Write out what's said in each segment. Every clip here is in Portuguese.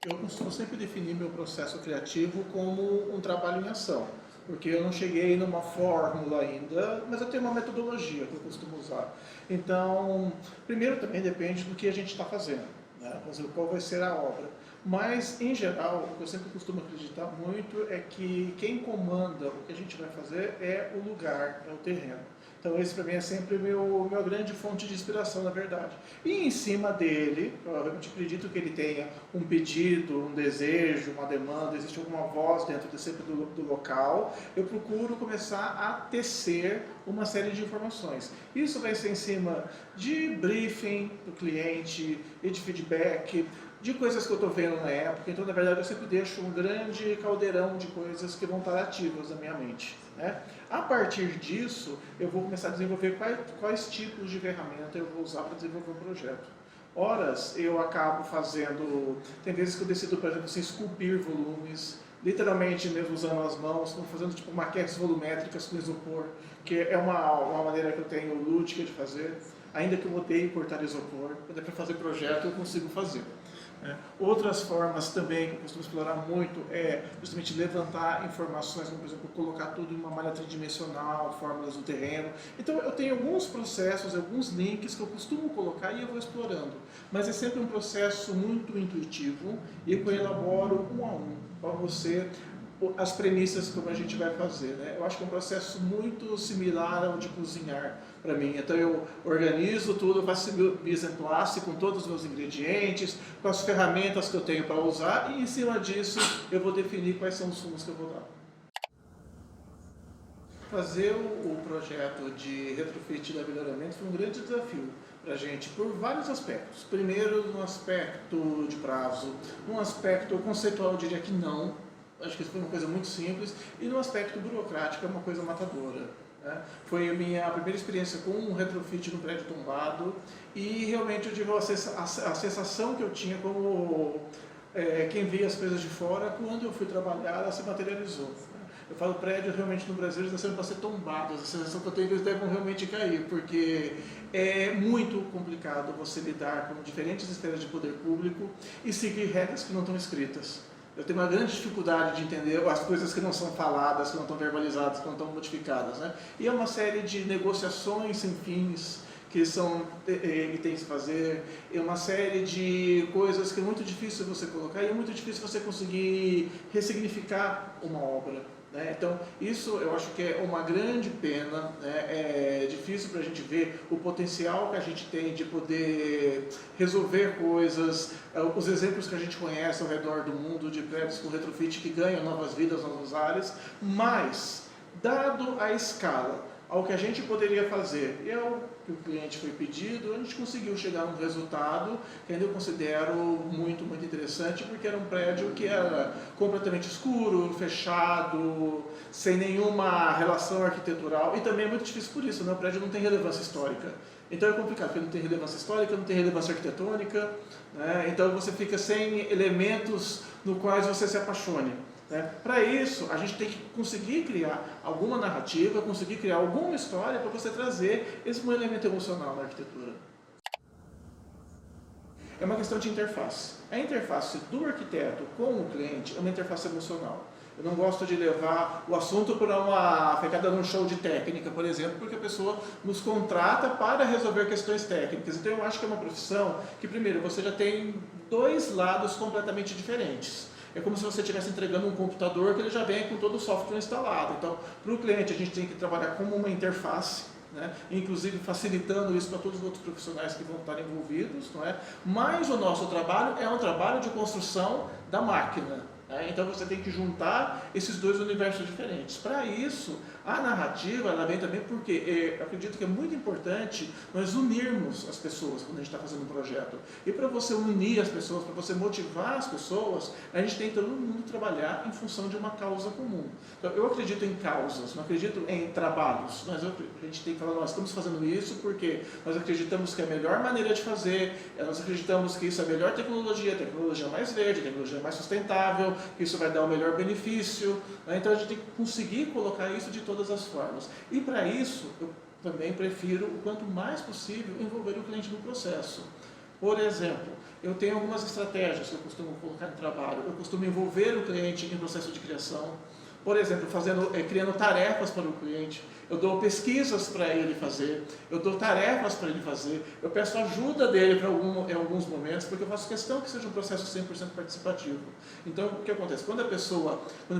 Eu costumo sempre definir meu processo criativo como um trabalho em ação, porque eu não cheguei numa fórmula ainda, mas eu tenho uma metodologia que eu costumo usar. Então, primeiro também depende do que a gente está fazendo, né? Por exemplo, qual vai ser a obra. Mas, em geral, o que eu sempre costumo acreditar muito é que quem comanda o que a gente vai fazer é o lugar, é o terreno. Então esse para mim é sempre minha grande fonte de inspiração, na verdade. E em cima dele, eu realmente acredito que ele tenha um pedido, um desejo, uma demanda, existe alguma voz dentro sempre do local, eu procuro começar a tecer uma série de informações. Isso vai ser em cima de briefing do cliente e de feedback, de coisas que eu estou vendo na época. Então, na verdade, eu sempre deixo um grande caldeirão de coisas que vão estar ativas na minha mente, né? A partir disso, eu vou começar a desenvolver quais tipos de ferramenta eu vou usar para desenvolver um projeto. Horas eu acabo fazendo, tem vezes que eu decido, por exemplo, assim, esculpir volumes, literalmente mesmo usando as mãos, fazendo tipo maquetes volumétricas com isopor, que é uma maneira que eu tenho lúdica de fazer, ainda que eu odeie cortar isopor, quando é para fazer projeto eu consigo fazer. Outras formas também que eu costumo explorar muito é justamente levantar informações, como por exemplo, colocar tudo em uma malha tridimensional, fórmulas do terreno. Então eu tenho alguns processos, alguns links que eu costumo colocar e eu vou explorando. Mas é sempre um processo muito intuitivo e que eu elaboro um a um para você as premissas como a gente vai fazer, né? Eu acho que é um processo muito similar ao de cozinhar para mim. Então eu organizo tudo, eu faço mise en place com todos os meus ingredientes, com as ferramentas que eu tenho para usar e em cima disso eu vou definir quais são os sumos que eu vou dar. Fazer o projeto de retrofit e melhoramento foi um grande desafio para a gente, por vários aspectos. Primeiro, no aspecto de prazo, no aspecto conceitual, eu diria que não. Acho que isso foi uma coisa muito simples. E no aspecto burocrático, é uma coisa matadora, né? Foi a minha primeira experiência com um retrofit no prédio tombado e realmente eu tive a sensação que eu tinha como quem via as coisas de fora, quando eu fui trabalhar, ela se materializou. Eu falo prédio realmente no Brasil, eles estão sendo para ser tombados, a sensação que eu tenho é que eles devem realmente cair, porque é muito complicado você lidar com diferentes esferas de poder público e seguir regras que não estão escritas. Eu tenho uma grande dificuldade de entender as coisas que não são faladas, que não estão verbalizadas, que não estão modificadas, né? E é uma série de negociações sem fins que tem que se fazer, é uma série de coisas que é muito difícil você colocar e é muito difícil você conseguir ressignificar uma obra, né? Então, isso eu acho que é uma grande pena, né? É difícil para a gente ver o potencial que a gente tem de poder resolver coisas, os exemplos que a gente conhece ao redor do mundo de prédios com retrofit que ganham novas vidas, novos ares, mas, dado a escala, ao que a gente poderia fazer e ao que o cliente foi pedido, a gente conseguiu chegar a um resultado que ainda eu considero muito, muito interessante, porque era um prédio que era completamente escuro, fechado, sem nenhuma relação arquitetural, e também é muito difícil por isso, né? O prédio não tem relevância histórica. Então é complicado, porque não tem relevância histórica, não tem relevância arquitetônica, né? Então você fica sem elementos no quais você se apaixone. Para isso, a gente tem que conseguir criar alguma narrativa, conseguir criar alguma história para você trazer esse elemento emocional na arquitetura. É uma questão de interface. A interface do arquiteto com o cliente é uma interface emocional. Eu não gosto de levar o assunto para uma ficada num show de técnica, por exemplo, porque a pessoa nos contrata para resolver questões técnicas. Então eu acho que é uma profissão que, primeiro, você já tem dois lados completamente diferentes. É como se você estivesse entregando um computador que ele já vem com todo o software instalado. Então, para o cliente, a gente tem que trabalhar como uma interface, né? Inclusive facilitando isso para todos os outros profissionais que vão estar envolvidos, não é? Mas o nosso trabalho é um trabalho de construção da máquina, né? Então você tem que juntar esses dois universos diferentes. Para isso, a narrativa ela vem também porque eu acredito que é muito importante nós unirmos as pessoas quando a gente está fazendo um projeto. E para você unir as pessoas, para você motivar as pessoas, a gente tem que todo mundo trabalhar em função de uma causa comum. Então, eu acredito em causas, não acredito em trabalhos, mas a gente tem que falar, nós estamos fazendo isso porque nós acreditamos que é a melhor maneira de fazer, nós acreditamos que isso é a melhor tecnologia, tecnologia mais verde, tecnologia mais sustentável, que isso vai dar o melhor benefício, né? Então a gente tem que conseguir colocar isso de todas as formas. E para isso, eu também prefiro, o quanto mais possível, envolver o cliente no processo. Por exemplo, eu tenho algumas estratégias que eu costumo colocar no trabalho. Eu costumo envolver o cliente em processo de criação. Por exemplo, criando tarefas para o cliente. Eu dou pesquisas para ele fazer, eu dou tarefas para ele fazer, eu peço ajuda dele em alguns momentos, porque eu faço questão que seja um processo 100% participativo. Então, o que acontece? Quando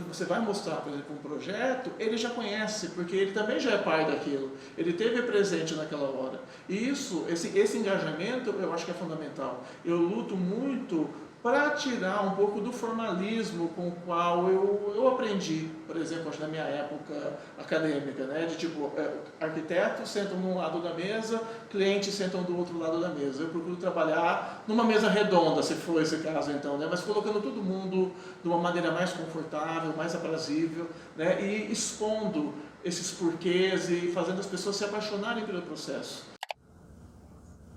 você vai mostrar, por exemplo, um projeto, ele já conhece, porque ele também já é pai daquilo, ele teve presente naquela hora. E esse engajamento, eu acho que é fundamental. Eu luto muito para tirar um pouco do formalismo com o qual eu aprendi, por exemplo, acho na minha época acadêmica, né? De tipo, arquitetos sentam num lado da mesa, clientes sentam do outro lado da mesa. Eu procuro trabalhar numa mesa redonda, se for esse caso então, né? Mas colocando todo mundo de uma maneira mais confortável, mais aprazível, né? E expondo esses porquês e fazendo as pessoas se apaixonarem pelo processo.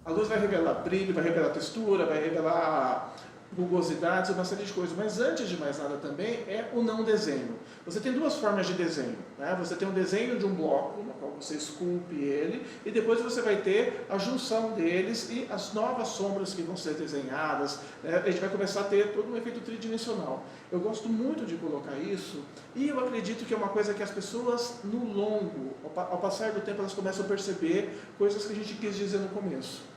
A luz vai revelar brilho, vai revelar textura, vai revelar rugosidades, uma série de coisas, mas antes de mais nada também é o não desenho. Você tem duas formas de desenho, né? Você tem um desenho de um bloco, no qual você esculpe ele, e depois você vai ter a junção deles e as novas sombras que vão ser desenhadas, né? A gente vai começar a ter todo um efeito tridimensional. Eu gosto muito de colocar isso, e eu acredito que é uma coisa que as pessoas, no longo, ao passar do tempo, elas começam a perceber coisas que a gente quis dizer no começo.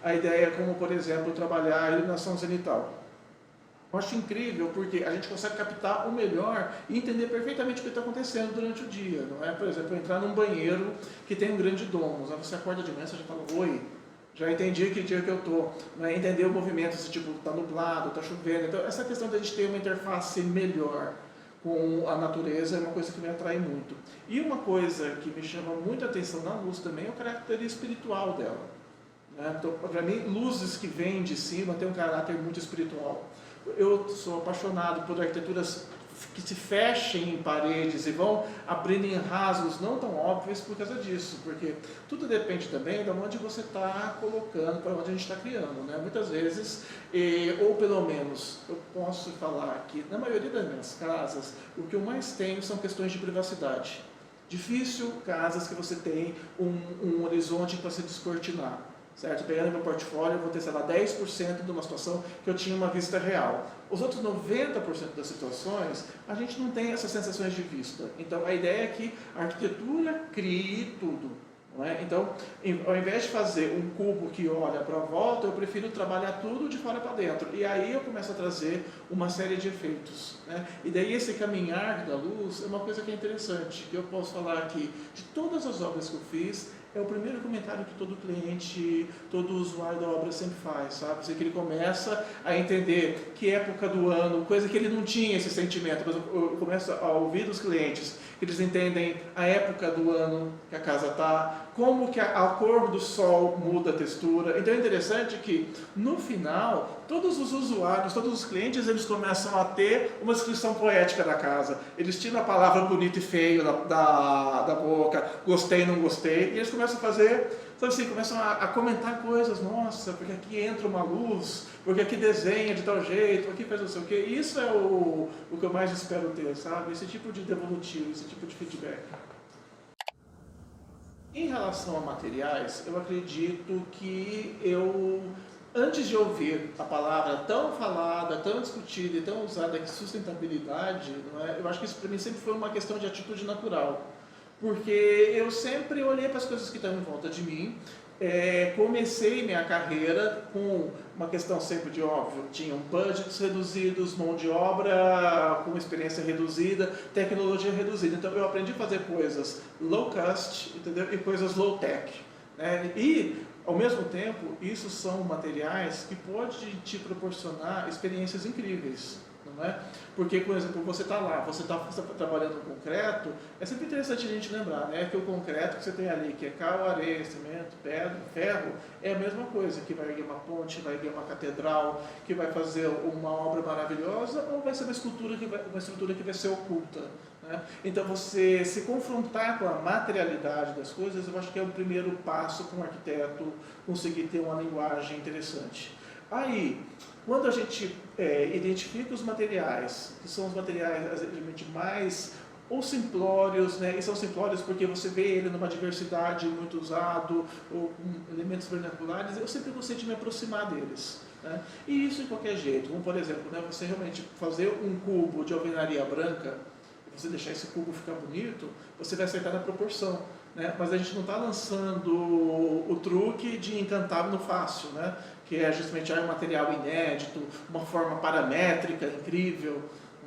A ideia é como, por exemplo, trabalhar a iluminação zenital. Eu acho incrível porque a gente consegue captar o melhor e entender perfeitamente o que está acontecendo durante o dia. Não é? Por exemplo, entrar num banheiro que tem um grande domo. Você acorda de manhã e já fala, oi, já entendi que dia que eu estou. É? Entender o movimento, se tipo, está nublado, está chovendo. Então, essa questão de a gente ter uma interface melhor com a natureza é uma coisa que me atrai muito. E uma coisa que me chama muita atenção na luz também é o caráter espiritual dela. Então, para mim, luzes que vêm de cima têm um caráter muito espiritual. Eu sou apaixonado por arquiteturas que se fechem em paredes e vão abrindo em rasgos não tão óbvios por causa disso, porque tudo depende também de onde você está colocando, para onde a gente está criando. Né? Muitas vezes, ou pelo menos, eu posso falar que na maioria das minhas casas, o que eu mais tenho são questões de privacidade. Difícil casas que você tem um horizonte para se descortinar. Certo? Pegando meu portfólio, eu vou ter, sei lá, 10% de uma situação que eu tinha uma vista real. Os outros 90% das situações, a gente não tem essas sensações de vista. Então, a ideia é que a arquitetura crie tudo. Não é? Então, ao invés de fazer um cubo que olha para a volta, eu prefiro trabalhar tudo de fora para dentro. E aí eu começo a trazer uma série de efeitos. Né? E daí esse caminhar da luz é uma coisa que é interessante, que eu posso falar aqui, de todas as obras que eu fiz, é o primeiro comentário que todo cliente, todo usuário da obra sempre faz, sabe? Que ele começa a entender que época do ano, coisa que ele não tinha esse sentimento, mas eu começo a ouvir dos clientes, que eles entendem a época do ano que a casa está, como que a cor do sol muda a textura. Então é interessante que, no final, todos os usuários, todos os clientes, eles começam a ter uma descrição poética da casa. Eles tiram a palavra bonito e feio da boca, gostei, não gostei, e eles começam a fazer, sabe assim, começam a comentar coisas, nossa, porque aqui entra uma luz, porque aqui desenha de tal jeito, aqui faz não sei o quê. Isso é o que eu mais espero ter, sabe? Esse tipo de devolutivo, esse tipo de feedback. Em relação a materiais, eu acredito que antes de ouvir a palavra tão falada, tão discutida e tão usada que sustentabilidade, não é? Eu acho que isso para mim sempre foi uma questão de atitude natural. Porque eu sempre olhei para as coisas que estão em volta de mim, comecei minha carreira com uma questão sempre de óbvio, tinham budgets reduzidos, mão de obra com experiência reduzida, tecnologia reduzida. Então eu aprendi a fazer coisas low cost, entendeu? E coisas low tech. Né? E, ao mesmo tempo, isso são materiais que podem te proporcionar experiências incríveis. Não é? Porque, por exemplo, você está lá, você está trabalhando no concreto, é sempre interessante a gente lembrar, né, que o concreto que você tem ali, que é cal, areia, cimento, pedra, ferro, é a mesma coisa, que vai erguer uma ponte, vai erguer uma catedral, que vai fazer uma obra maravilhosa, ou vai ser uma estrutura que vai ser oculta. Né? Então, você se confrontar com a materialidade das coisas, eu acho que é o primeiro passo para um arquiteto conseguir ter uma linguagem interessante. Aí, quando a gente identifica os materiais, que são os materiais realmente mais ou simplórios, né? E são simplórios porque você vê ele numa diversidade muito usado, ou com elementos vernaculares, eu sempre gostei de me aproximar deles. Né? E isso em qualquer jeito, como por exemplo, né, você realmente fazer um cubo de alvenaria branca, e você deixar esse cubo ficar bonito, você vai acertar na proporção. Né? Mas a gente não está lançando o truque de encantar no fácil, né? Que é justamente um material inédito, uma forma paramétrica incrível.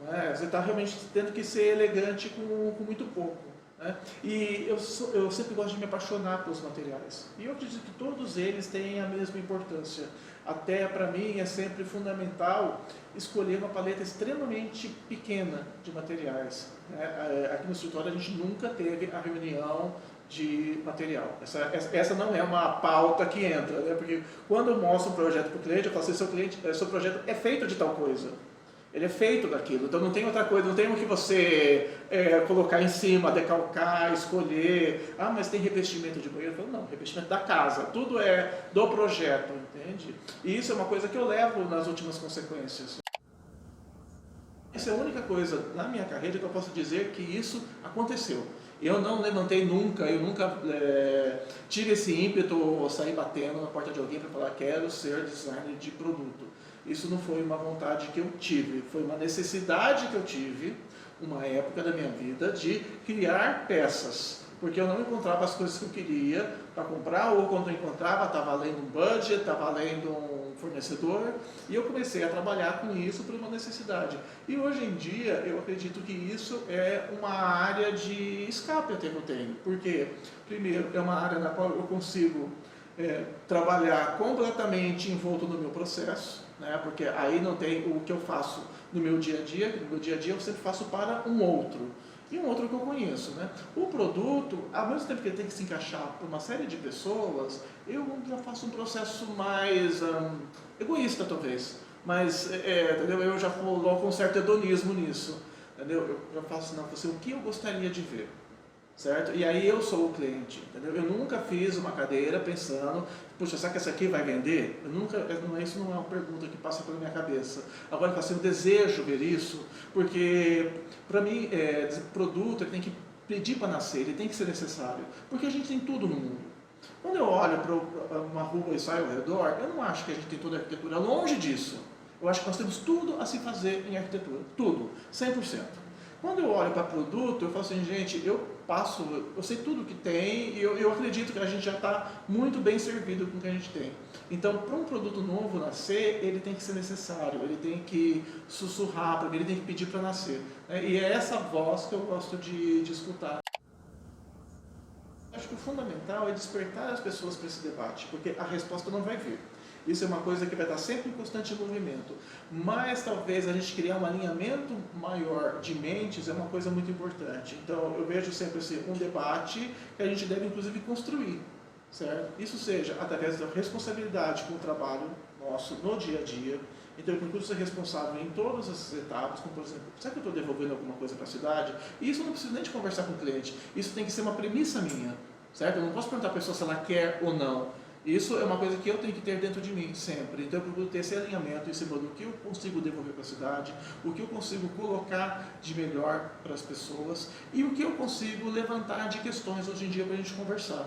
Né? Você está realmente tendo que ser elegante com muito pouco. Né? E eu sempre gosto de me apaixonar pelos materiais. E eu acredito que todos eles têm a mesma importância. Até para mim é sempre fundamental escolher uma paleta extremamente pequena de materiais. Né? Aqui no escritório a gente nunca teve a reunião de material. Essa não é uma pauta que entra, né? Porque quando eu mostro um projeto para o cliente, eu falo assim, seu projeto é feito de tal coisa. Ele é feito daquilo, então não tem outra coisa, não tem o que você colocar em cima, decalcar, escolher. Ah, mas tem revestimento de banheiro? Eu falo, não, revestimento da casa, tudo é do projeto, entende? E isso é uma coisa que eu levo nas últimas consequências. Essa é a única coisa na minha carreira que eu posso dizer que isso aconteceu. Eu não levantei nunca, eu nunca tive esse ímpeto ou saí batendo na porta de alguém para falar quero ser designer de produto. Isso não foi uma vontade que eu tive, foi uma necessidade que eu tive, uma época da minha vida, de criar peças. Porque eu não encontrava as coisas que eu queria para comprar, ou quando eu encontrava, estava além um budget, estava além um fornecedor, e eu comecei a trabalhar com isso por uma necessidade. E hoje em dia, eu acredito que isso é uma área de escape até que eu tenho. Porque, primeiro, é uma área na qual eu consigo trabalhar completamente envolto no meu processo, né? Porque aí não tem o que eu faço no meu dia a dia, no meu dia a dia eu sempre faço para um outro. E um outro que eu conheço, né? O produto, ao mesmo tempo que ele tem que se encaixar para uma série de pessoas, eu já faço um processo mais egoísta, talvez. Mas, entendeu? Eu já coloco um certo hedonismo nisso, entendeu? Eu já faço, não, assim, o que eu gostaria de ver, certo? E aí eu sou o cliente, entendeu? Eu nunca fiz uma cadeira pensando, puxa, será que essa aqui vai vender? Isso não é uma pergunta que passa pela minha cabeça. Agora, assim, eu desejo ver isso, porque para mim, produto ele tem que pedir para nascer, ele tem que ser necessário, porque a gente tem tudo no mundo. Quando eu olho para uma rua e saio ao redor, eu não acho que a gente tem toda a arquitetura, longe disso. Eu acho que nós temos tudo a se fazer em arquitetura, tudo, 100%. Quando eu olho para produto, eu falo assim, gente, eu sei tudo que tem e eu acredito que a gente já está muito bem servido com o que a gente tem. Então, para um produto novo nascer, ele tem que ser necessário, ele tem que sussurrar para mim, ele tem que pedir para nascer. E é essa voz que eu gosto de escutar. Acho que o fundamental é despertar as pessoas para esse debate, porque a resposta não vai vir. Isso é uma coisa que vai estar sempre em constante movimento. Mas talvez a gente criar um alinhamento maior de mentes é uma coisa muito importante. Então eu vejo sempre assim, um debate que a gente deve inclusive construir, certo? Isso seja através da responsabilidade com o trabalho nosso no dia a dia. Então eu procuro ser responsável em todas essas etapas, como por exemplo, será que eu estou devolvendo alguma coisa para a cidade? E isso eu não preciso nem de conversar com o cliente, isso tem que ser uma premissa minha, certo? Eu não posso perguntar à pessoa se ela quer ou não. Isso é uma coisa que eu tenho que ter dentro de mim sempre. Então eu procuro ter esse alinhamento em cima do que eu consigo devolver para a cidade, o que eu consigo colocar de melhor para as pessoas e o que eu consigo levantar de questões hoje em dia para a gente conversar.